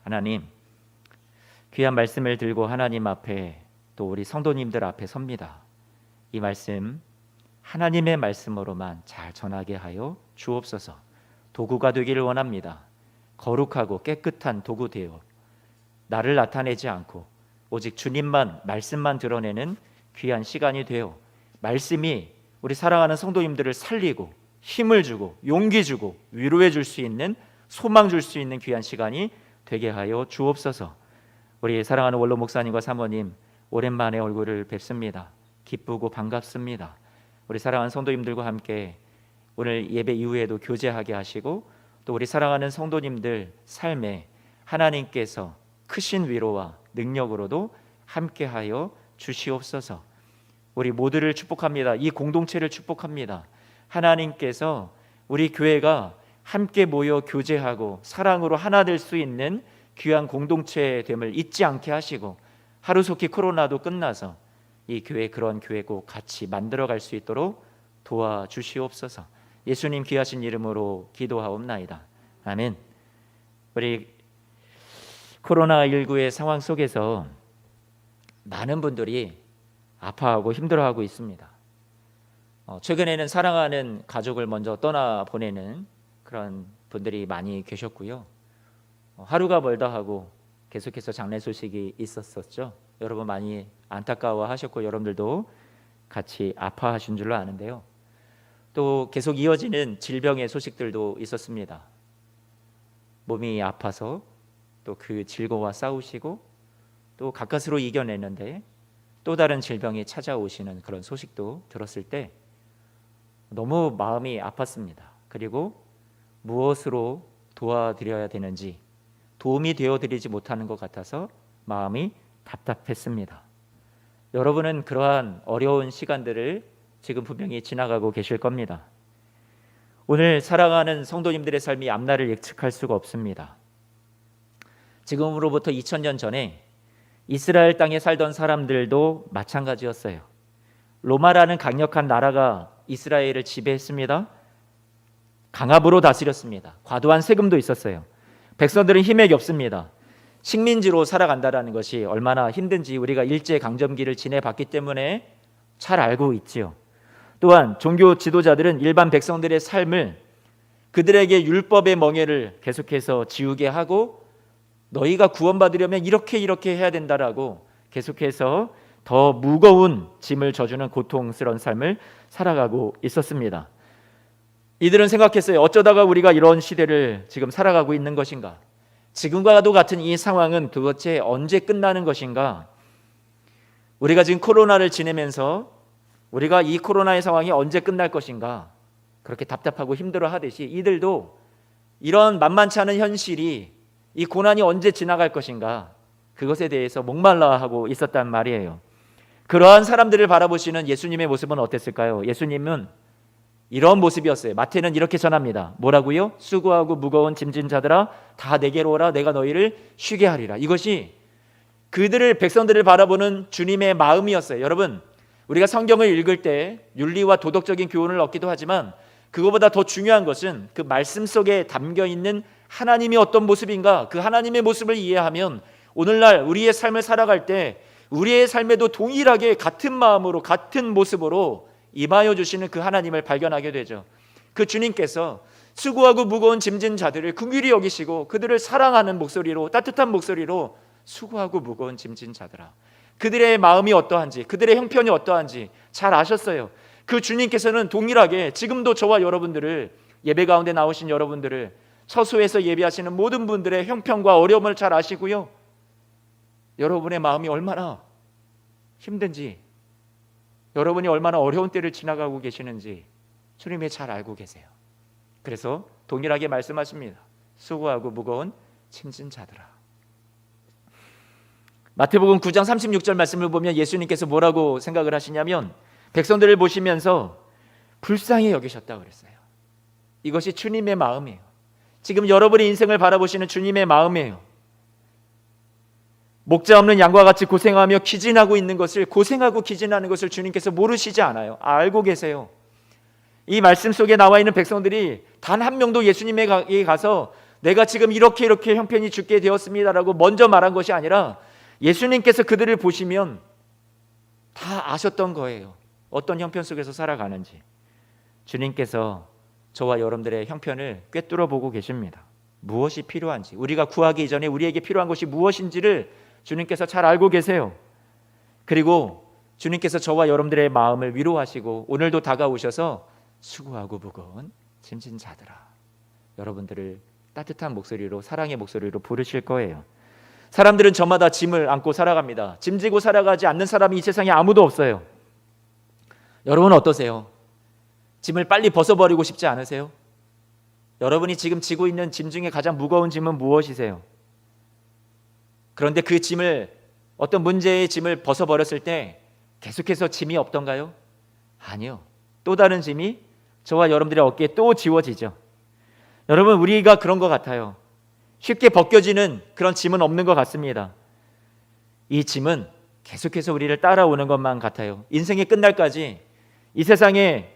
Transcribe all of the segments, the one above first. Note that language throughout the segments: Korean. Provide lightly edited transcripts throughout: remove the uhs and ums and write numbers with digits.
하나님, 귀한 말씀을 들고 하나님 앞에 또 우리 성도님들 앞에 섭니다. 이 말씀 하나님의 말씀으로만 잘 전하게 하여 주옵소서. 도구가 되기를 원합니다. 거룩하고 깨끗한 도구 되어 나를 나타내지 않고 오직 주님만 말씀만 드러내는 귀한 시간이 되어 말씀이 우리 사랑하는 성도님들을 살리고 힘을 주고 용기 주고 위로해 줄 수 있는, 소망 줄 수 있는 귀한 시간이 되게 하여 주옵소서. 우리 사랑하는 원로 목사님과 사모님, 오랜만에 얼굴을 뵙습니다. 기쁘고 반갑습니다. 우리 사랑하는 성도님들과 함께 오늘 예배 이후에도 교제하게 하시고 또 우리 사랑하는 성도님들 삶에 하나님께서 크신 위로와 능력으로도 함께하여 주시옵소서. 우리 모두를 축복합니다. 이 공동체를 축복합니다. 하나님께서 우리 교회가 함께 모여 교제하고 사랑으로 하나 될 수 있는 귀한 공동체됨을 잊지 않게 하시고 하루속히 코로나도 끝나서 이 교회, 그런 교회 꼭 같이 만들어갈 수 있도록 도와주시옵소서. 예수님 귀하신 이름으로 기도하옵나이다. 아멘. 우리 코로나19의 상황 속에서 많은 분들이 아파하고 힘들어하고 있습니다. 최근에는 사랑하는 가족을 먼저 떠나보내는 그런 분들이 많이 계셨고요. 하루가 멀다 하고 계속해서 장례 소식이 있었었죠. 여러분 많이 안타까워하셨고 여러분들도 같이 아파하신 줄로 아는데요. 또 계속 이어지는 질병의 소식들도 있었습니다. 몸이 아파서 또 그 질고와 싸우시고 또 가까스로 이겨내는데 또 다른 질병이 찾아오시는 그런 소식도 들었을 때 너무 마음이 아팠습니다. 그리고 무엇으로 도와드려야 되는지 도움이 되어드리지 못하는 것 같아서 마음이 답답했습니다. 여러분은 그러한 어려운 시간들을 지금 분명히 지나가고 계실 겁니다. 오늘 사랑하는 성도님들의 삶이 앞날을 예측할 수가 없습니다. 지금으로부터 2000년 전에 이스라엘 땅에 살던 사람들도 마찬가지였어요. 로마라는 강력한 나라가 이스라엘을 지배했습니다. 강압으로 다스렸습니다. 과도한 세금도 있었어요. 백성들은 힘에 없습니다. 식민지로 살아간다는 것이 얼마나 힘든지 우리가 일제강점기를 지내봤기 때문에 잘 알고 있지요. 또한 종교 지도자들은 일반 백성들의 삶을 그들에게 율법의 멍에를 계속해서 지우게 하고 너희가 구원받으려면 이렇게 해야 된다라고 계속해서 더 무거운 짐을 져주는 고통스러운 삶을 살아가고 있었습니다. 이들은 생각했어요. 어쩌다가 우리가 이런 시대를 지금 살아가고 있는 것인가? 지금과도 같은 이 상황은 도대체 언제 끝나는 것인가? 우리가 지금 코로나를 지내면서 우리가 이 코로나의 상황이 언제 끝날 것인가? 그렇게 답답하고 힘들어하듯이 이들도 이런 만만치 않은 현실이, 이 고난이 언제 지나갈 것인가? 그것에 대해서 목말라하고 있었단 말이에요. 그러한 사람들을 바라보시는 예수님의 모습은 어땠을까요? 예수님은 이런 모습이었어요. 마태는 이렇게 전합니다. 뭐라고요? 수고하고 무거운 짐진 자들아 다 내게로 오라, 내가 너희를 쉬게 하리라. 이것이 그들을, 백성들을 바라보는 주님의 마음이었어요. 여러분, 우리가 성경을 읽을 때 윤리와 도덕적인 교훈을 얻기도 하지만 그것보다 더 중요한 것은 그 말씀 속에 담겨 있는 하나님이 어떤 모습인가, 그 하나님의 모습을 이해하면 오늘날 우리의 삶을 살아갈 때 우리의 삶에도 동일하게 같은 마음으로 같은 모습으로 임하여 주시는 그 하나님을 발견하게 되죠. 그 주님께서 수고하고 무거운 짐진 자들을 긍휼히 여기시고 그들을 사랑하는 목소리로, 따뜻한 목소리로 수고하고 무거운 짐진 자들아, 그들의 마음이 어떠한지, 그들의 형편이 어떠한지 잘 아셨어요. 그 주님께서는 동일하게 지금도 저와 여러분들을, 예배 가운데 나오신 여러분들을, 처소에서 예배하시는 모든 분들의 형편과 어려움을 잘 아시고요, 여러분의 마음이 얼마나 힘든지, 여러분이 얼마나 어려운 때를 지나가고 계시는지 주님이 잘 알고 계세요. 그래서 동일하게 말씀하십니다. 수고하고 무거운 짐진 자들아. 마태복음 9장 36절 말씀을 보면 예수님께서 뭐라고 생각을 하시냐면 백성들을 보시면서 불쌍히 여기셨다고 그랬어요. 이것이 주님의 마음이에요. 지금 여러분의 인생을 바라보시는 주님의 마음이에요. 목자 없는 양과 같이 고생하며 기진하고 있는 것을, 고생하고 기진하는 것을 주님께서 모르시지 않아요. 알고 계세요. 이 말씀 속에 나와 있는 백성들이 단 한 명도 예수님에게 가서 내가 지금 이렇게 형편이 죽게 되었습니다라고 먼저 말한 것이 아니라 예수님께서 그들을 보시면 다 아셨던 거예요. 어떤 형편 속에서 살아가는지. 주님께서 저와 여러분들의 형편을 꿰뚫어 보고 계십니다. 무엇이 필요한지, 우리가 구하기 이전에 우리에게 필요한 것이 무엇인지를 주님께서 잘 알고 계세요. 그리고 주님께서 저와 여러분들의 마음을 위로하시고 오늘도 다가오셔서 수고하고 무거운 짐진 자들아, 여러분들을 따뜻한 목소리로, 사랑의 목소리로 부르실 거예요. 사람들은 저마다 짐을 안고 살아갑니다. 짐지고 살아가지 않는 사람이 이 세상에 아무도 없어요. 여러분은 어떠세요? 짐을 빨리 벗어버리고 싶지 않으세요? 여러분이 지금 지고 있는 짐 중에 가장 무거운 짐은 무엇이세요? 그런데 그 짐을, 어떤 문제의 짐을 벗어버렸을 때 계속해서 짐이 없던가요? 아니요. 또 다른 짐이 저와 여러분들의 어깨에 또 지워지죠. 여러분, 우리가 그런 것 같아요. 쉽게 벗겨지는 그런 짐은 없는 것 같습니다. 이 짐은 계속해서 우리를 따라오는 것만 같아요. 인생의 끝날까지 이 세상에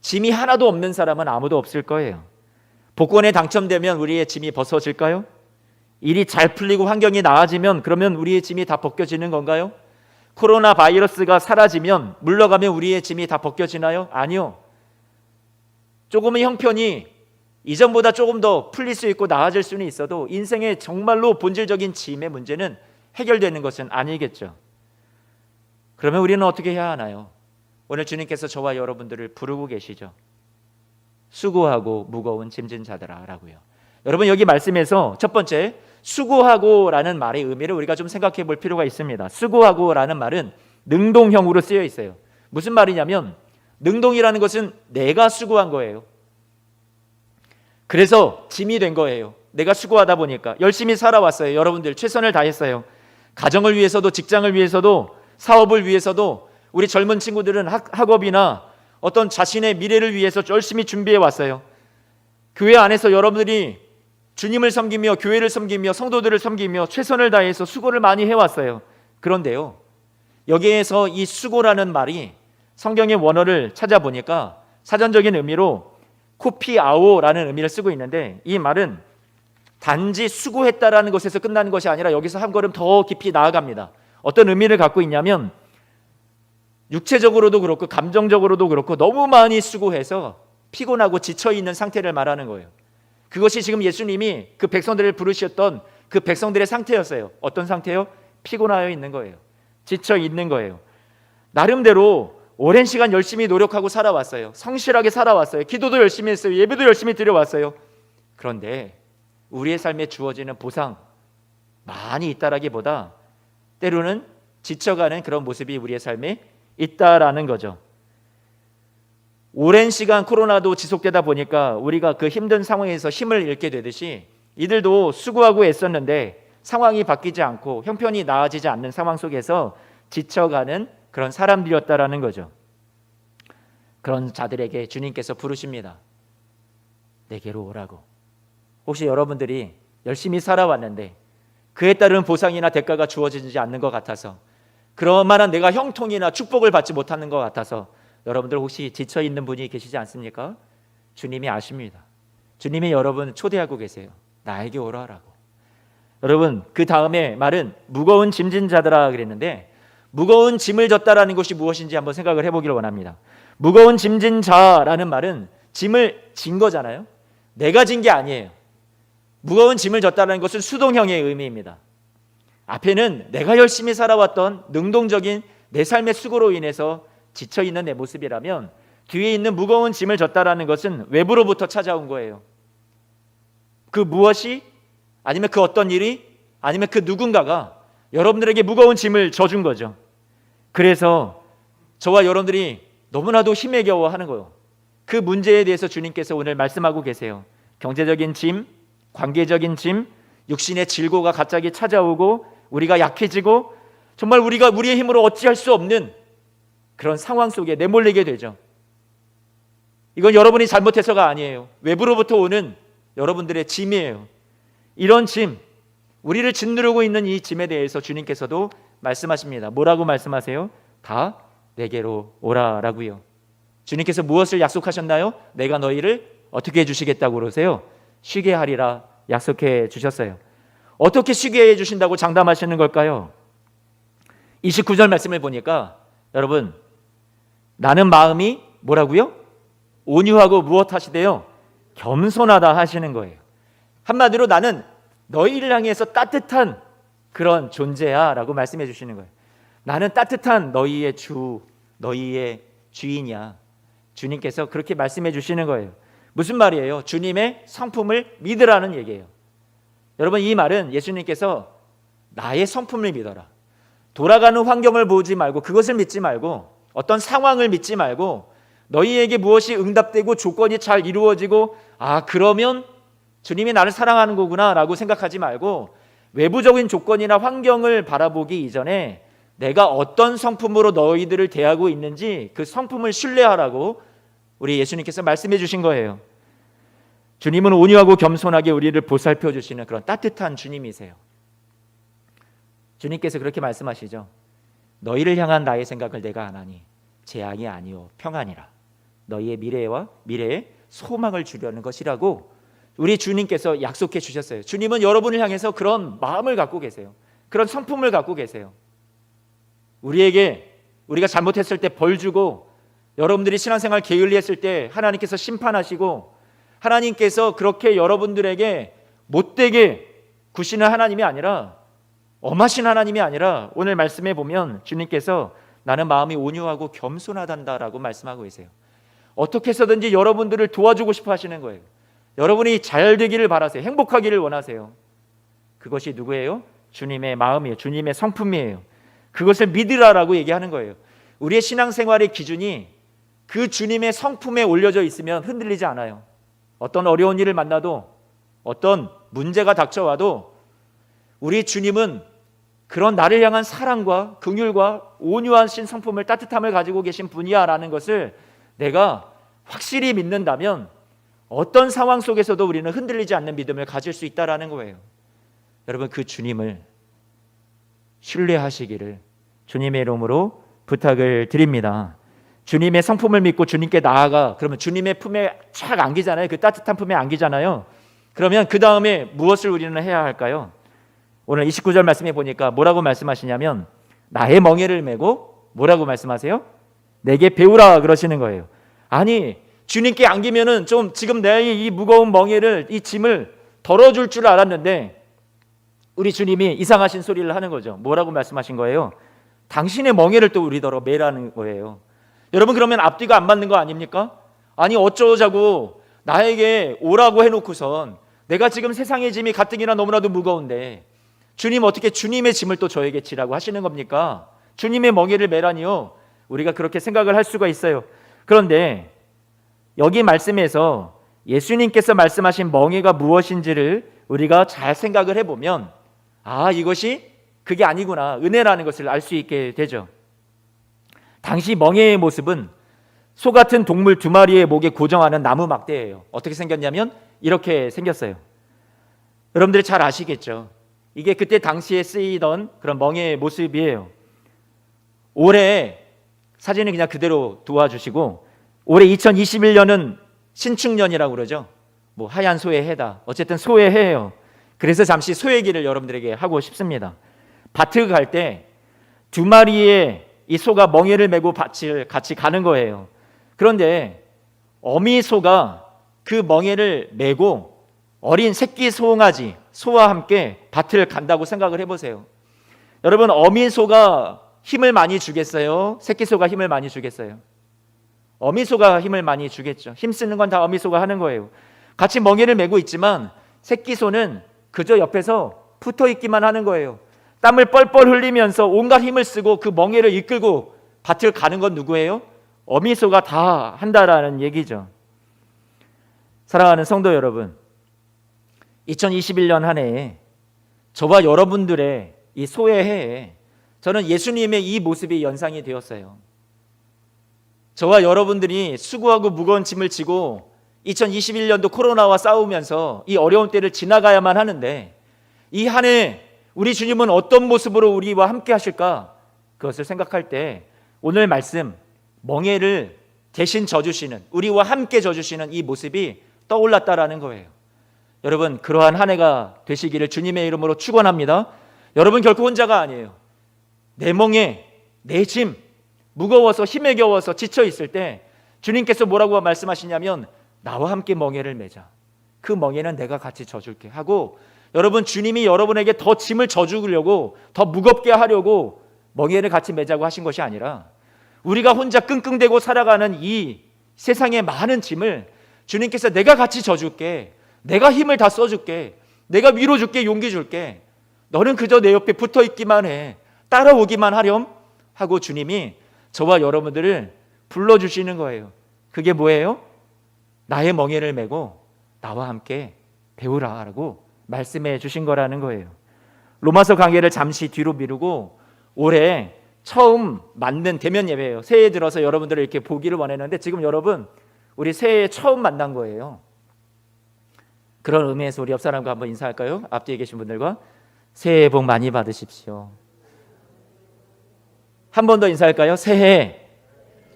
짐이 하나도 없는 사람은 아무도 없을 거예요. 복권에 당첨되면 우리의 짐이 벗어질까요? 일이 잘 풀리고 환경이 나아지면 그러면 우리의 짐이 다 벗겨지는 건가요? 코로나 바이러스가 사라지면, 물러가면 우리의 짐이 다 벗겨지나요? 아니요. 조금의 형편이 이전보다 조금 더 풀릴 수 있고 나아질 수는 있어도 인생의 정말로 본질적인 짐의 문제는 해결되는 것은 아니겠죠. 그러면 우리는 어떻게 해야 하나요? 오늘 주님께서 저와 여러분들을 부르고 계시죠. 수고하고 무거운 짐진 자들아 라고요. 여러분, 여기 말씀에서 첫 번째, 수고하고라는 말의 의미를 우리가 좀 생각해 볼 필요가 있습니다. 수고하고라는 말은 능동형으로 쓰여 있어요. 무슨 말이냐면 능동이라는 것은 내가 수고한 거예요. 그래서 짐이 된 거예요. 내가 수고하다 보니까 열심히 살아왔어요. 여러분들 최선을 다했어요. 가정을 위해서도, 직장을 위해서도, 사업을 위해서도, 우리 젊은 친구들은 학업이나 어떤 자신의 미래를 위해서 열심히 준비해 왔어요. 교회 안에서 여러분들이 주님을 섬기며 교회를 섬기며 성도들을 섬기며 최선을 다해서 수고를 많이 해왔어요. 그런데요, 여기에서 이 수고라는 말이 성경의 원어를 찾아보니까 사전적인 의미로 코피아오라는 의미를 쓰고 있는데, 이 말은 단지 수고했다라는 것에서 끝나는 것이 아니라 여기서 한 걸음 더 깊이 나아갑니다. 어떤 의미를 갖고 있냐면 육체적으로도 그렇고 감정적으로도 그렇고 너무 많이 수고해서 피곤하고 지쳐있는 상태를 말하는 거예요. 그것이 지금 예수님이 그 백성들을 부르셨던 그 백성들의 상태였어요. 어떤 상태요? 피곤하여 있는 거예요. 지쳐 있는 거예요. 나름대로 오랜 시간 열심히 노력하고 살아왔어요. 성실하게 살아왔어요. 기도도 열심히 했어요. 예배도 열심히 드려왔어요. 그런데 우리의 삶에 주어지는 보상 많이 있다라기보다 때로는 지쳐가는 그런 모습이 우리의 삶에 있다라는 거죠. 오랜 시간 코로나도 지속되다 보니까 우리가 그 힘든 상황에서 힘을 잃게 되듯이 이들도 수고하고 애썼는데 상황이 바뀌지 않고 형편이 나아지지 않는 상황 속에서 지쳐가는 그런 사람들이었다라는 거죠. 그런 자들에게 주님께서 부르십니다. 내게로 오라고. 혹시 여러분들이 열심히 살아왔는데 그에 따른 보상이나 대가가 주어지지 않는 것 같아서, 그런 만한 내가 형통이나 축복을 받지 못하는 것 같아서 여러분들 혹시 지쳐있는 분이 계시지 않습니까? 주님이 아십니다. 주님이 여러분 초대하고 계세요. 나에게 오라라고. 여러분, 그 다음에 말은 무거운 짐진 자들아 그랬는데, 무거운 짐을 졌다라는 것이 무엇인지 한번 생각을 해보기를 원합니다. 무거운 짐진 자라는 말은 짐을 진 거잖아요. 내가 진 게 아니에요. 무거운 짐을 졌다는 것은 수동형의 의미입니다. 앞에는 내가 열심히 살아왔던 능동적인 내 삶의 수고로 인해서 지쳐있는 내 모습이라면, 뒤에 있는 무거운 짐을 졌다라는 것은 외부로부터 찾아온 거예요. 그 무엇이, 아니면 그 어떤 일이, 아니면 그 누군가가 여러분들에게 무거운 짐을 져준 거죠. 그래서 저와 여러분들이 너무나도 힘에 겨워하는 거예요. 그 문제에 대해서 주님께서 오늘 말씀하고 계세요. 경제적인 짐, 관계적인 짐, 육신의 질고가 갑자기 찾아오고 우리가 약해지고 정말 우리가 우리의 힘으로 어찌할 수 없는 그런 상황 속에 내몰리게 되죠. 이건 여러분이 잘못해서가 아니에요. 외부로부터 오는 여러분들의 짐이에요. 이런 짐, 우리를 짓누르고 있는 이 짐에 대해서 주님께서도 말씀하십니다. 뭐라고 말씀하세요? 다 내게로 오라라고요. 주님께서 무엇을 약속하셨나요? 내가 너희를 어떻게 해주시겠다고 그러세요? 쉬게 하리라 약속해 주셨어요. 어떻게 쉬게 해주신다고 장담하시는 걸까요? 29절 말씀을 보니까 여러분, 나는 마음이 뭐라고요? 온유하고 무엇하시대요? 겸손하다 하시는 거예요. 한마디로 나는 너희를 향해서 따뜻한 그런 존재야 라고 말씀해 주시는 거예요. 나는 따뜻한 너희의 주, 너희의 주인이야. 주님께서 그렇게 말씀해 주시는 거예요. 무슨 말이에요? 주님의 성품을 믿으라는 얘기예요. 여러분, 이 말은 예수님께서 나의 성품을 믿어라, 돌아가는 환경을 보지 말고, 그것을 믿지 말고, 어떤 상황을 믿지 말고, 너희에게 무엇이 응답되고 조건이 잘 이루어지고 그러면 주님이 나를 사랑하는 거구나 라고 생각하지 말고, 외부적인 조건이나 환경을 바라보기 이전에 내가 어떤 성품으로 너희들을 대하고 있는지 그 성품을 신뢰하라고 우리 예수님께서 말씀해 주신 거예요. 주님은 온유하고 겸손하게 우리를 보살펴 주시는 그런 따뜻한 주님이세요. 주님께서 그렇게 말씀하시죠. 너희를 향한 나의 생각을 내가 안 하니 재앙이 아니요 평안이라, 너희의 미래에 소망을 주려는 것이라고 우리 주님께서 약속해 주셨어요. 주님은 여러분을 향해서 그런 마음을 갖고 계세요. 그런 성품을 갖고 계세요. 우리가 잘못했을 때 벌 주고, 여러분들이 신앙생활 게을리했을 때 하나님께서 심판하시고, 하나님께서 그렇게 여러분들에게 못되게 구시는 하나님이 아니라, 엄하신 하나님이 아니라, 오늘 말씀에 보면 주님께서 나는 마음이 온유하고 겸손하단다라고 말씀하고 계세요. 어떻게 해서든지 여러분들을 도와주고 싶어 하시는 거예요. 여러분이 잘 되기를 바라세요. 행복하기를 원하세요. 그것이 누구예요? 주님의 마음이에요. 주님의 성품이에요. 그것을 믿으라라고 얘기하는 거예요. 우리의 신앙생활의 기준이 그 주님의 성품에 올려져 있으면 흔들리지 않아요. 어떤 어려운 일을 만나도, 어떤 문제가 닥쳐와도 우리 주님은 그런 나를 향한 사랑과 긍휼과 온유하신 성품을, 따뜻함을 가지고 계신 분이야라는 것을 내가 확실히 믿는다면 어떤 상황 속에서도 우리는 흔들리지 않는 믿음을 가질 수 있다라는 거예요. 여러분, 그 주님을 신뢰하시기를 주님의 이름으로 부탁을 드립니다. 주님의 성품을 믿고 주님께 나아가, 그러면 주님의 품에 착 안기잖아요. 그 따뜻한 품에 안기잖아요. 그러면 그 다음에 무엇을 우리는 해야 할까요? 오늘 29절 말씀에 보니까 뭐라고 말씀하시냐면, 나의 멍에를 메고 뭐라고 말씀하세요? 내게 배우라 그러시는 거예요. 아니, 주님께 안기면은 좀 지금 내 이 무거운 멍에를, 이 짐을 덜어줄 줄 알았는데 우리 주님이 이상하신 소리를 하는 거죠. 뭐라고 말씀하신 거예요? 당신의 멍에를 또 우리더러 매라는 거예요. 여러분, 그러면 앞뒤가 안 맞는 거 아닙니까? 아니, 어쩌자고 나에게 오라고 해놓고선 내가 지금 세상의 짐이 가뜩이나 너무나도 무거운데 주님 어떻게 주님의 짐을 또 저에게 지라고 하시는 겁니까? 주님의 멍에를 매라니요. 우리가 그렇게 생각을 할 수가 있어요. 그런데 여기 말씀에서 예수님께서 말씀하신 멍에가 무엇인지를 우리가 잘 생각을 해보면 이것이 그게 아니구나, 은혜라는 것을 알 수 있게 되죠. 당시 멍에의 모습은 소 같은 동물 2마리의 목에 고정하는 나무 막대예요. 어떻게 생겼냐면 이렇게 생겼어요. 여러분들이 잘 아시겠죠? 이게 그때 당시에 쓰이던 그런 멍에의 모습이에요. 올해 사진은 그냥 그대로 도와주시고, 올해 2021년은 신축년이라고 그러죠. 뭐 하얀 소의 해다, 어쨌든 소의 해예요. 그래서 잠시 소 얘기를 여러분들에게 하고 싶습니다. 밭을 갈 때 2마리의 이 소가 멍에를 메고 밭을 같이 가는 거예요. 그런데 어미 소가 그 멍에를 메고 어린 새끼 송아지, 소와 함께 밭을 간다고 생각을 해보세요. 여러분, 어미 소가 힘을 많이 주겠어요? 새끼 소가 힘을 많이 주겠어요? 어미 소가 힘을 많이 주겠죠. 힘 쓰는 건 다 어미 소가 하는 거예요. 같이 멍에를 메고 있지만 새끼 소는 그저 옆에서 붙어 있기만 하는 거예요. 땀을 뻘뻘 흘리면서 온갖 힘을 쓰고 그 멍에를 이끌고 밭을 가는 건 누구예요? 어미 소가 다 한다라는 얘기죠. 사랑하는 성도 여러분, 2021년 한 해에 저와 여러분들의 이 소의 해에 저는 예수님의 이 모습이 연상이 되었어요. 저와 여러분들이 수고하고 무거운 짐을 지고 2021년도 코로나와 싸우면서 이 어려운 때를 지나가야만 하는데, 이 한 해 우리 주님은 어떤 모습으로 우리와 함께 하실까? 그것을 생각할 때 오늘 말씀, 멍에를 대신 져주시는, 우리와 함께 져주시는 이 모습이 떠올랐다라는 거예요. 여러분 그러한 한 해가 되시기를 주님의 이름으로 축원합니다. 여러분 결코 혼자가 아니에요. 내 멍에 내 짐 무거워서 힘에 겨워서 지쳐 있을 때 주님께서 뭐라고 말씀하시냐면 나와 함께 멍에를 매자. 그 멍에는 내가 같이 져줄게 하고, 여러분 주님이 여러분에게 더 짐을 져주려고 더 무겁게 하려고 멍에를 같이 매자고 하신 것이 아니라 우리가 혼자 끙끙대고 살아가는 이 세상의 많은 짐을 주님께서 내가 같이 져줄게, 내가 힘을 다 써줄게, 내가 위로줄게, 용기 줄게, 너는 그저 내 옆에 붙어있기만 해, 따라오기만 하렴 하고 주님이 저와 여러분들을 불러주시는 거예요. 그게 뭐예요? 나의 멍에를 메고 나와 함께 배우라 라고 말씀해 주신 거라는 거예요. 로마서 강해를 잠시 뒤로 미루고 올해 처음 만든 대면 예배예요. 새해 들어서 여러분들을 이렇게 보기를 원했는데 지금 여러분 우리 새해에 처음 만난 거예요. 그런 의미에서 우리 옆 사람과 한번 인사할까요? 앞뒤에 계신 분들과 새해 복 많이 받으십시오. 한 번 더 인사할까요? 새해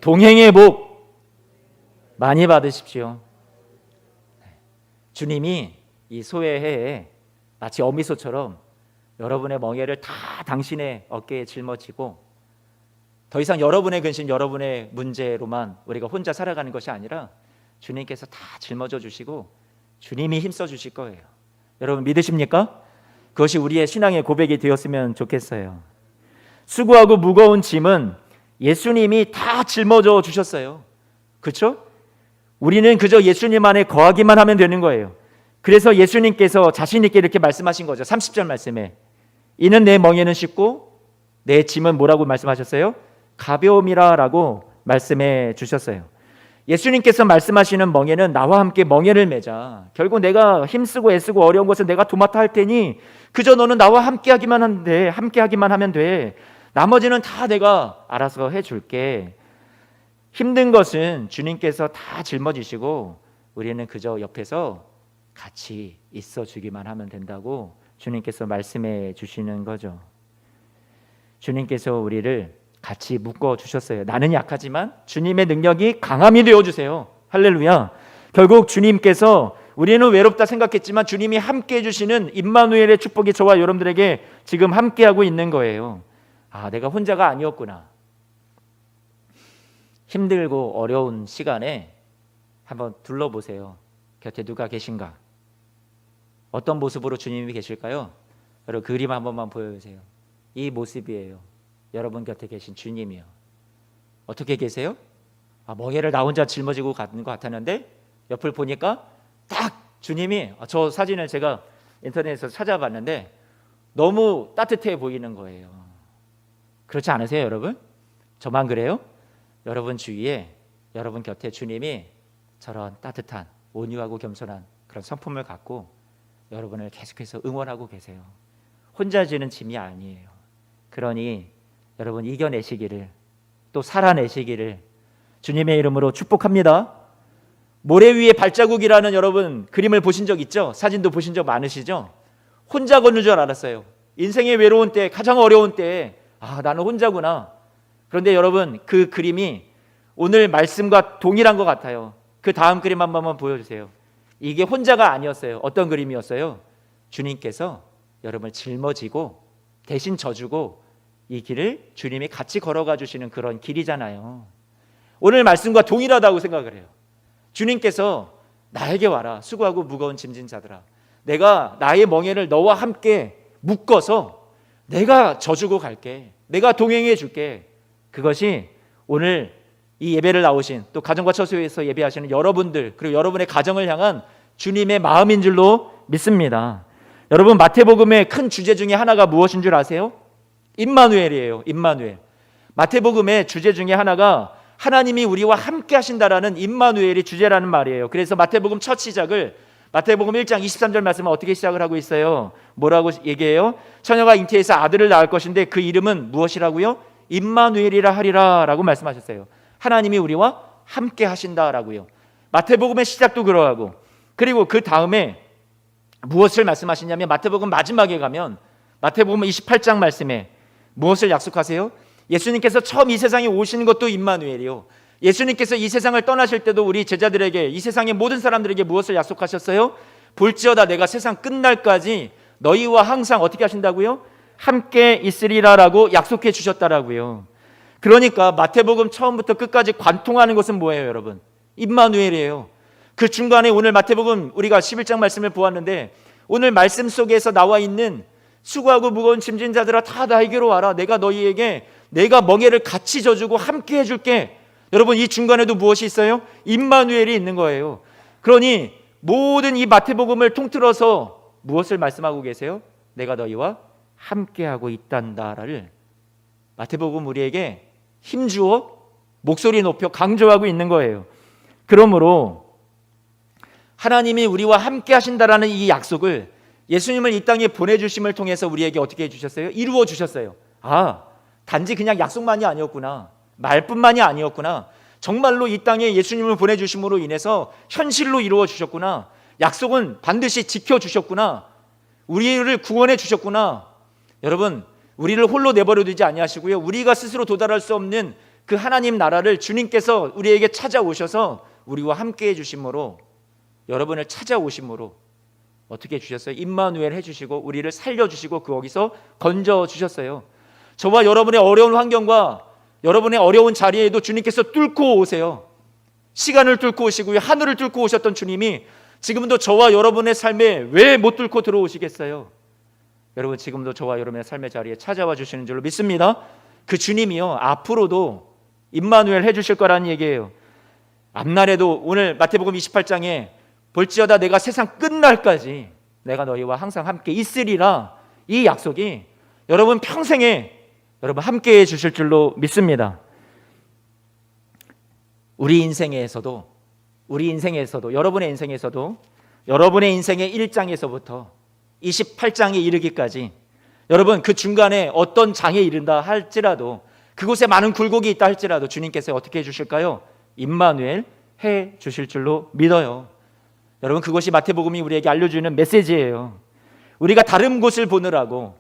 동행의 복 많이 받으십시오. 주님이 이 소외해에 마치 어미소처럼 여러분의 멍에를 다 당신의 어깨에 짊어지고 더 이상 여러분의 근심, 여러분의 문제로만 우리가 혼자 살아가는 것이 아니라 주님께서 다 짊어져 주시고 주님이 힘써 주실 거예요. 여러분 믿으십니까? 그것이 우리의 신앙의 고백이 되었으면 좋겠어요. 수고하고 무거운 짐은 예수님이 다 짊어져 주셨어요. 그렇죠? 우리는 그저 예수님 안에 거하기만 하면 되는 거예요. 그래서 예수님께서 자신 있게 이렇게 말씀하신 거죠. 30절 말씀에 이는 내 멍에는 쉽고 내 짐은 뭐라고 말씀하셨어요? 가벼움이라 라고 말씀해 주셨어요. 예수님께서 말씀하시는 멍에는 나와 함께 멍에를 매자. 결국 내가 힘쓰고 애쓰고 어려운 것은 내가 도맡아 할 테니 그저 너는 나와 함께 하기만 하면 돼. 나머지는 다 내가 알아서 해줄게. 힘든 것은 주님께서 다 짊어지시고 우리는 그저 옆에서 같이 있어주기만 하면 된다고 주님께서 말씀해 주시는 거죠. 주님께서 우리를 같이 묶어주셨어요. 나는 약하지만 주님의 능력이 강함이 되어주세요. 할렐루야. 결국 주님께서 우리는 외롭다 생각했지만 주님이 함께 해주시는 임마누엘의 축복이 저와 여러분들에게 지금 함께하고 있는 거예요. 아, 내가 혼자가 아니었구나. 힘들고 어려운 시간에 한번 둘러보세요. 곁에 누가 계신가? 어떤 모습으로 주님이 계실까요? 여러분 그림 한 번만 보여주세요. 이 모습이에요. 여러분 곁에 계신 주님이요. 어떻게 계세요? 멍에를 나 혼자 짊어지고 가는 것 같았는데 옆을 보니까 딱 주님이, 저 사진을 제가 인터넷에서 찾아봤는데 너무 따뜻해 보이는 거예요. 그렇지 않으세요 여러분? 저만 그래요? 여러분 주위에 여러분 곁에 주님이 저런 따뜻한 온유하고 겸손한 그런 성품을 갖고 여러분을 계속해서 응원하고 계세요. 혼자 지는 짐이 아니에요. 그러니 여러분 이겨내시기를, 또 살아내시기를 주님의 이름으로 축복합니다. 모래 위에 발자국이라는 여러분 그림을 보신 적 있죠? 사진도 보신 적 많으시죠? 혼자 걷는 줄 알았어요. 인생의 외로운 때, 가장 어려운 때에 나는 혼자구나. 그런데 여러분 그 그림이 오늘 말씀과 동일한 것 같아요. 그 다음 그림 한 번만 보여주세요. 이게 혼자가 아니었어요. 어떤 그림이었어요? 주님께서 여러분을 짊어지고 대신 져주고 이 길을 주님이 같이 걸어가 주시는 그런 길이잖아요. 오늘 말씀과 동일하다고 생각을 해요. 주님께서 나에게 와라 수고하고 무거운 짐진 자들아, 내가 나의 멍에를 너와 함께 묶어서 내가 져주고 갈게, 내가 동행해 줄게. 그것이 오늘 이 예배를 나오신 또 가정과 처소에서 예배하시는 여러분들, 그리고 여러분의 가정을 향한 주님의 마음인 줄로 믿습니다. 여러분 마태복음의 큰 주제 중에 하나가 무엇인 줄 아세요? 임마누엘이에요. 임마누엘. 마태복음의 주제 중에 하나가 하나님이 우리와 함께 하신다라는 임마누엘이 주제라는 말이에요. 그래서 마태복음 첫 시작을 마태복음 1장 23절 말씀은 어떻게 시작을 하고 있어요? 뭐라고 얘기해요? 처녀가 잉태해서 아들을 낳을 것인데 그 이름은 무엇이라고요? 임마누엘이라 하리라 라고 말씀하셨어요. 하나님이 우리와 함께 하신다라고요. 마태복음의 시작도 그러하고, 그리고 그 다음에 무엇을 말씀하시냐면 마태복음 마지막에 가면 마태복음 28장 말씀에 무엇을 약속하세요? 예수님께서 처음 이 세상에 오시는 것도 임마누엘이요. 예수님께서 이 세상을 떠나실 때도 우리 제자들에게, 이 세상의 모든 사람들에게 무엇을 약속하셨어요? 볼지어다 내가 세상 끝날까지 너희와 항상 어떻게 하신다고요? 함께 있으리라라고 약속해 주셨다라고요. 그러니까 마태복음 처음부터 끝까지 관통하는 것은 뭐예요, 여러분? 임마누엘이에요. 그 중간에 오늘 마태복음 우리가 11장 말씀을 보았는데, 오늘 말씀 속에서 나와 있는 수고하고 무거운 짐진 자들아 다 나에게로 와라. 내가 너희에게 내가 멍에를 같이 져주고 함께 해줄게. 여러분, 이 중간에도 무엇이 있어요? 임마누엘이 있는 거예요. 그러니 모든 이 마태복음을 통틀어서 무엇을 말씀하고 계세요? 내가 너희와 함께하고 있단다를 마태복음 우리에게 힘주어 목소리 높여 강조하고 있는 거예요. 그러므로 하나님이 우리와 함께 하신다라는 이 약속을 예수님을 이 땅에 보내주심을 통해서 우리에게 어떻게 해주셨어요? 이루어 주셨어요. 아, 단지 그냥 약속만이 아니었구나, 말뿐만이 아니었구나, 정말로 이 땅에 예수님을 보내주심으로 인해서 현실로 이루어 주셨구나, 약속은 반드시 지켜주셨구나, 우리를 구원해 주셨구나. 여러분, 우리를 홀로 내버려 두지 아니하시고요, 우리가 스스로 도달할 수 없는 그 하나님 나라를 주님께서 우리에게 찾아오셔서 우리와 함께 해주심으로, 여러분을 찾아오심으로 어떻게 해주셨어요? 임마누엘 해주시고 우리를 살려주시고 거기서 건져주셨어요. 저와 여러분의 어려운 환경과 여러분의 어려운 자리에도 주님께서 뚫고 오세요. 시간을 뚫고 오시고요, 하늘을 뚫고 오셨던 주님이 지금도 저와 여러분의 삶에 왜 못 뚫고 들어오시겠어요? 여러분, 지금도 저와 여러분의 삶의 자리에 찾아와 주시는 줄로 믿습니다. 그 주님이요, 앞으로도 임마누엘 해주실 거라는 얘기예요. 앞날에도 오늘 마태복음 28장에 볼지어다 내가 세상 끝날까지 내가 너희와 항상 함께 있으리라, 이 약속이 여러분 평생에 여러분 함께 해주실 줄로 믿습니다. 우리 인생에서도 여러분의 인생에서도 여러분의 인생의 1장에서부터 28장에 이르기까지 여러분 그 중간에 어떤 장에 이른다 할지라도, 그곳에 많은 굴곡이 있다 할지라도 주님께서 어떻게 해주실까요? 임마누엘 해주실 줄로 믿어요. 여러분, 그것이 마태복음이 우리에게 알려주는 메시지예요. 우리가 다른 곳을 보느라고,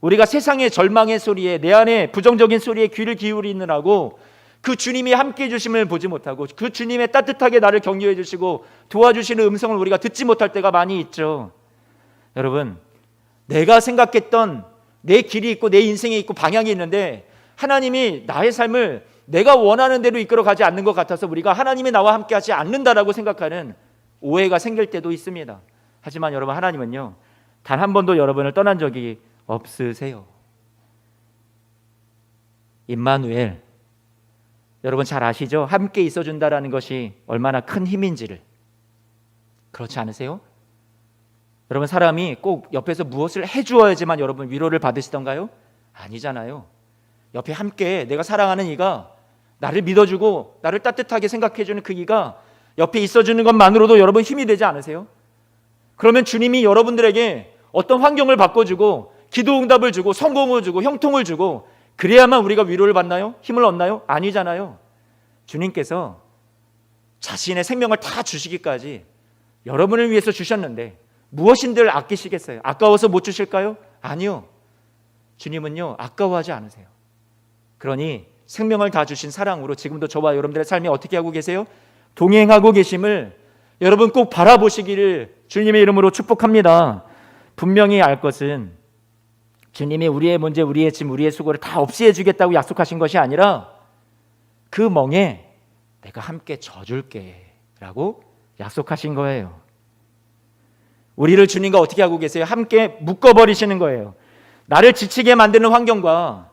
우리가 세상의 절망의 소리에, 내 안에 부정적인 소리에 귀를 기울이느라고 그 주님이 함께해 주심을 보지 못하고, 그 주님의 따뜻하게 나를 격려해 주시고 도와주시는 음성을 우리가 듣지 못할 때가 많이 있죠. 여러분, 내가 생각했던 내 길이 있고 내 인생이 있고 방향이 있는데 하나님이 나의 삶을 내가 원하는 대로 이끌어 가지 않는 것 같아서 우리가 하나님이 나와 함께 하지 않는다라고 생각하는 오해가 생길 때도 있습니다. 하지만 여러분, 하나님은요, 단 한 번도 여러분을 떠난 적이 없으세요. 임마누엘, 여러분 잘 아시죠? 함께 있어준다라는 것이 얼마나 큰 힘인지를. 그렇지 않으세요? 여러분, 사람이 꼭 옆에서 무엇을 해주어야지만 여러분 위로를 받으시던가요? 아니잖아요. 옆에 함께 내가 사랑하는 이가, 나를 믿어주고 나를 따뜻하게 생각해주는 그 이가 옆에 있어주는 것만으로도 여러분 힘이 되지 않으세요? 그러면 주님이 여러분들에게 어떤 환경을 바꿔주고 기도 응답을 주고 성공을 주고 형통을 주고 그래야만 우리가 위로를 받나요? 힘을 얻나요? 아니잖아요. 주님께서 자신의 생명을 다 주시기까지 여러분을 위해서 주셨는데 무엇인들 아끼시겠어요? 아까워서 못 주실까요? 아니요. 주님은요, 아까워하지 않으세요. 그러니 생명을 다 주신 사랑으로 지금도 저와 여러분들의 삶이 어떻게 하고 계세요? 동행하고 계심을 여러분 꼭 바라보시기를 주님의 이름으로 축복합니다. 분명히 알 것은 주님이 우리의 문제, 우리의 짐, 우리의 수고를 다 없이 주겠다고 약속하신 것이 아니라 그 멍에 내가 함께 져줄게 라고 약속하신 거예요. 우리를 주님과 어떻게 하고 계세요? 함께 묶어버리시는 거예요. 나를 지치게 만드는 환경과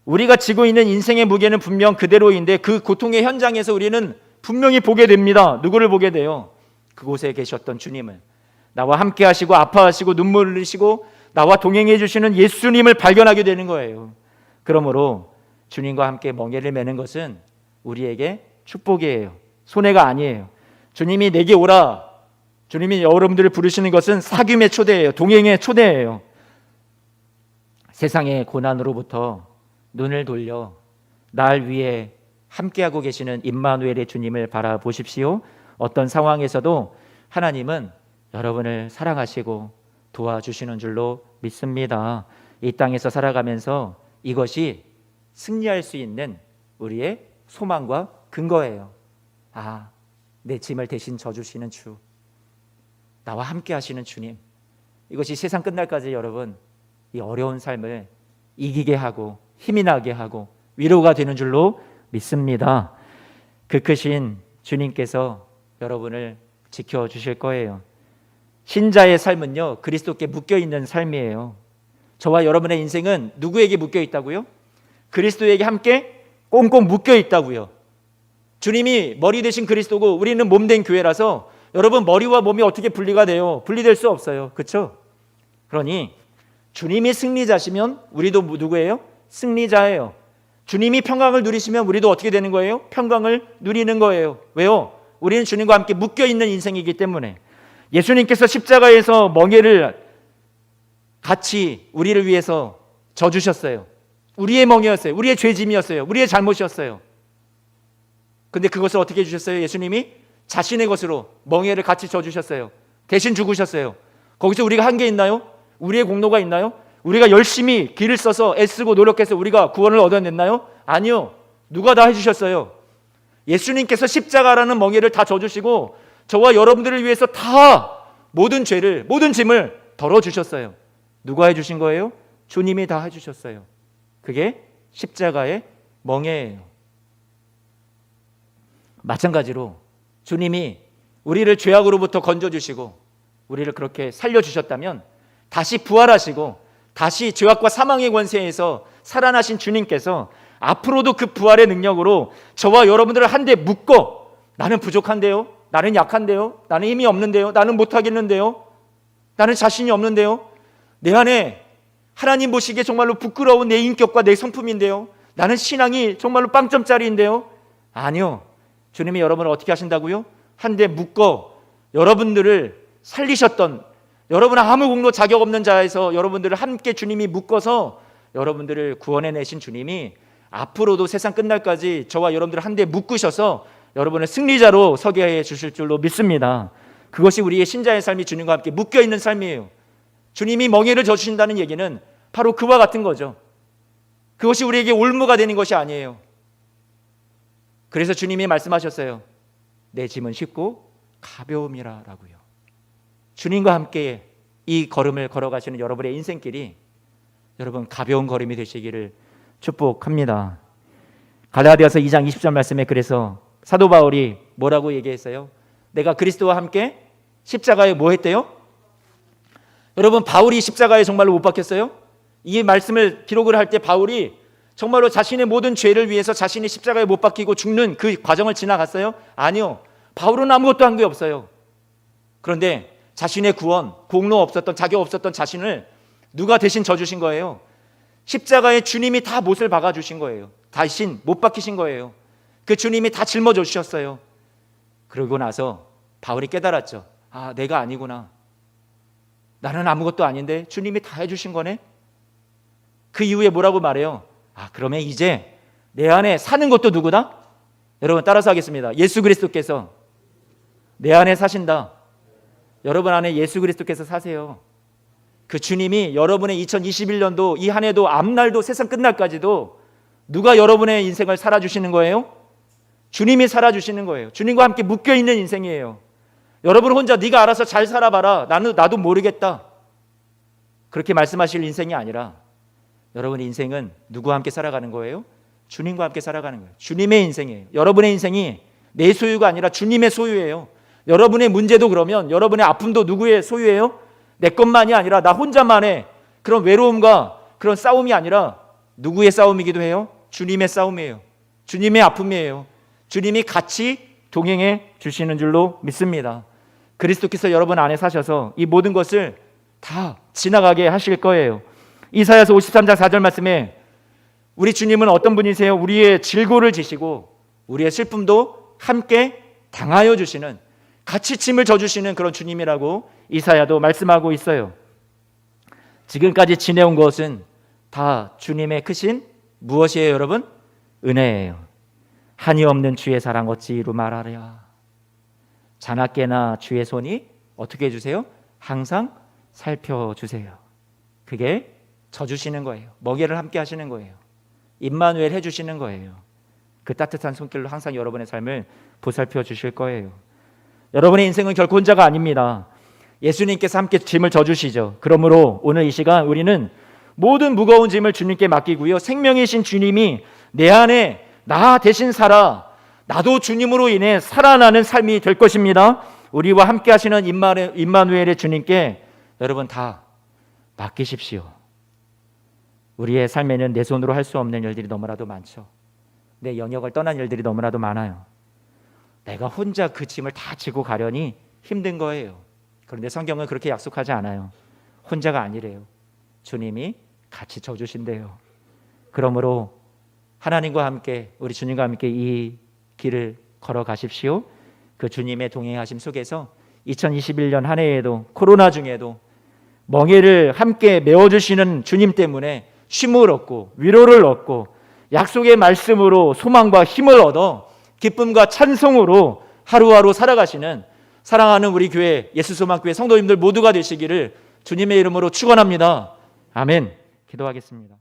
우리가 지고 있는 인생의 무게는 분명 그대로인데 그 고통의 현장에서 우리는 분명히 보게 됩니다. 누구를 보게 돼요? 그곳에 계셨던 주님을, 나와 함께 하시고 아파하시고 눈물을 흘리시고 나와 동행해 주시는 예수님을 발견하게 되는 거예요. 그러므로 주님과 함께 멍에를 매는 것은 우리에게 축복이에요. 손해가 아니에요. 주님이 내게 오라, 주님이 여러분들을 부르시는 것은 사귐의 초대예요. 동행의 초대예요. 세상의 고난으로부터 눈을 돌려 날 위해 함께하고 계시는 임마누엘의 주님을 바라보십시오. 어떤 상황에서도 하나님은 여러분을 사랑하시고 도와주시는 줄로 믿습니다. 이 땅에서 살아가면서 이것이 승리할 수 있는 우리의 소망과 근거예요. 아, 내 짐을 대신 져주시는 주, 나와 함께 하시는 주님, 이것이 세상 끝날까지 여러분 이 어려운 삶을 이기게 하고 힘이 나게 하고 위로가 되는 줄로 믿습니다. 그 크신 주님께서 여러분을 지켜주실 거예요. 신자의 삶은요, 그리스도께 묶여있는 삶이에요. 저와 여러분의 인생은 누구에게 묶여있다고요? 그리스도에게 함께 꽁꽁 묶여있다고요. 주님이 머리 되신 그리스도고 우리는 몸 된 교회라서 여러분 머리와 몸이 어떻게 분리가 돼요? 분리될 수 없어요. 그렇죠? 그러니 주님이 승리자시면 우리도 누구예요? 승리자예요. 주님이 평강을 누리시면 우리도 어떻게 되는 거예요? 평강을 누리는 거예요. 왜요? 우리는 주님과 함께 묶여있는 인생이기 때문에. 예수님께서 십자가에서 멍에를 같이 우리를 위해서 져주셨어요. 우리의 멍에였어요. 우리의 죄짐이었어요. 우리의 잘못이었어요. 근데 그것을 어떻게 해주셨어요? 예수님이 자신의 것으로 멍에를 같이 져주셨어요. 대신 죽으셨어요. 거기서 우리가 한 게 있나요? 우리의 공로가 있나요? 우리가 열심히 길을 써서 애쓰고 노력해서 우리가 구원을 얻어냈나요? 아니요. 누가 다 해주셨어요. 예수님께서 십자가라는 멍에를 다 져주시고 저와 여러분들을 위해서 다 모든 죄를, 모든 짐을 덜어주셨어요. 누가 해주신 거예요? 주님이 다 해주셨어요. 그게 십자가의 멍에예요. 마찬가지로 주님이 우리를 죄악으로부터 건져주시고 우리를 그렇게 살려주셨다면 다시 부활하시고 다시 죄악과 사망의 권세에서 살아나신 주님께서 앞으로도 그 부활의 능력으로 저와 여러분들을 한데 묶어, 나는 부족한데요, 나는 약한데요, 나는 힘이 없는데요, 나는 못하겠는데요, 나는 자신이 없는데요, 내 안에 하나님 보시기에 정말로 부끄러운 내 인격과 내 성품인데요, 나는 신앙이 정말로 빵점짜리인데요. 아니요. 주님이 여러분을 어떻게 하신다고요? 한데 묶어 여러분들을 살리셨던, 여러분 아무 공로 자격 없는 자에서 여러분들을 함께 주님이 묶어서 여러분들을 구원해내신 주님이 앞으로도 세상 끝날까지 저와 여러분들을 한데 묶으셔서 여러분을 승리자로 서게 해 주실 줄로 믿습니다. 그것이 우리의 신자의 삶이 주님과 함께 묶여있는 삶이에요. 주님이 멍에를 져주신다는 얘기는 바로 그와 같은 거죠. 그것이 우리에게 올무가 되는 것이 아니에요. 그래서 주님이 말씀하셨어요. 내 짐은 쉽고 가벼움이라 라고요. 주님과 함께 이 걸음을 걸어가시는 여러분의 인생길이 여러분 가벼운 걸음이 되시기를 축복합니다. 갈라디아서 2장 20절 말씀에 그래서 사도 바울이 뭐라고 얘기했어요? 내가 그리스도와 함께 십자가에 뭐 했대요? 여러분 바울이 십자가에 정말로 못 박혔어요? 이 말씀을 기록을 할 때 바울이 정말로 자신의 모든 죄를 위해서 자신이 십자가에 못 박히고 죽는 그 과정을 지나갔어요? 아니요. 바울은 아무것도 한 게 없어요. 그런데 자신의 구원, 공로 없었던, 자격 없었던 자신을 누가 대신 져주신 거예요? 십자가에 주님이 다 못을 박아주신 거예요. 대신 못 박히신 거예요. 그 주님이 다 짊어져 주셨어요. 그러고 나서 바울이 깨달았죠. 아, 내가 아니구나. 나는 아무것도 아닌데 주님이 다 해주신 거네. 그 이후에 뭐라고 말해요? 아, 그러면 이제 내 안에 사는 것도 누구다? 여러분 따라서 하겠습니다. 예수 그리스도께서 내 안에 사신다. 여러분 안에 예수 그리스도께서 사세요. 그 주님이 여러분의 2021년도 이 한 해도 앞날도 세상 끝날까지도 누가 여러분의 인생을 살아주시는 거예요? 주님이 살아주시는 거예요. 주님과 함께 묶여있는 인생이에요. 여러분 혼자 네가 알아서 잘 살아봐라. 나도 모르겠다. 그렇게 말씀하실 인생이 아니라 여러분의 인생은 누구와 함께 살아가는 거예요? 주님과 함께 살아가는 거예요. 주님의 인생이에요. 여러분의 인생이 내 소유가 아니라 주님의 소유예요. 여러분의 문제도 그러면 여러분의 아픔도 누구의 소유예요? 내 것만이 아니라 나 혼자만의 그런 외로움과 그런 싸움이 아니라 누구의 싸움이기도 해요? 주님의 싸움이에요. 주님의 아픔이에요. 주님이 같이 동행해 주시는 줄로 믿습니다. 그리스도께서 여러분 안에 사셔서 이 모든 것을 다 지나가게 하실 거예요. 이사야서 53장 4절 말씀에 우리 주님은 어떤 분이세요? 우리의 질고를 지시고 우리의 슬픔도 함께 당하여 주시는, 같이 짐을 져주시는 그런 주님이라고 이사야도 말씀하고 있어요. 지금까지 지내온 것은 다 주님의 크신 무엇이에요 여러분? 은혜예요. 한이 없는 주의 사랑 어찌 이루 말하랴. 자나깨나 주의 손이 어떻게 해주세요? 항상 살펴주세요. 그게 져주시는 거예요. 먹이를 함께 하시는 거예요. 임마누엘 해주시는 거예요. 그 따뜻한 손길로 항상 여러분의 삶을 보살펴 주실 거예요. 여러분의 인생은 결코 혼자가 아닙니다. 예수님께서 함께 짐을 져주시죠. 그러므로 오늘 이 시간 우리는 모든 무거운 짐을 주님께 맡기고요, 생명이신 주님이 내 안에 나 대신 살아, 나도 주님으로 인해 살아나는 삶이 될 것입니다. 우리와 함께 하시는 임마누엘의 주님께 여러분 다 맡기십시오. 우리의 삶에는 내 손으로 할 수 없는 일들이 너무나도 많죠. 내 영역을 떠난 일들이 너무나도 많아요. 내가 혼자 그 짐을 다 지고 가려니 힘든 거예요. 그런데 성경은 그렇게 약속하지 않아요. 혼자가 아니래요. 주님이 같이 져주신대요. 그러므로 하나님과 함께, 우리 주님과 함께 이 길을 걸어가십시오. 그 주님의 동행하심 속에서 2021년 한 해에도, 코로나 중에도 멍에를 함께 메워주시는 주님 때문에 쉼을 얻고 위로를 얻고 약속의 말씀으로 소망과 힘을 얻어 기쁨과 찬송으로 하루하루 살아가시는 사랑하는 우리 교회 예수소망교회 성도님들 모두가 되시기를 주님의 이름으로 축원합니다. 아멘. 기도하겠습니다.